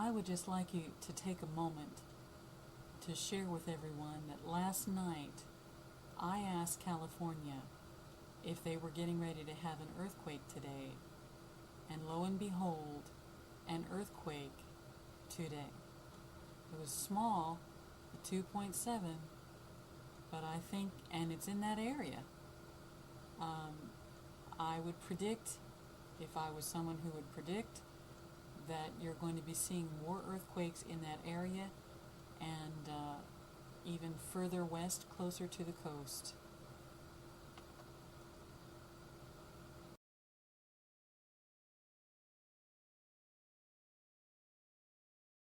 I would just like you to take a moment to share with everyone that last night I asked California if they were getting ready to have an earthquake today, and lo and behold, an earthquake today. It was small, 2.7, but I think, and it's in that area. I would predict, if I was someone who would predict, that you're going to be seeing more earthquakes in that area and even further west, closer to the coast.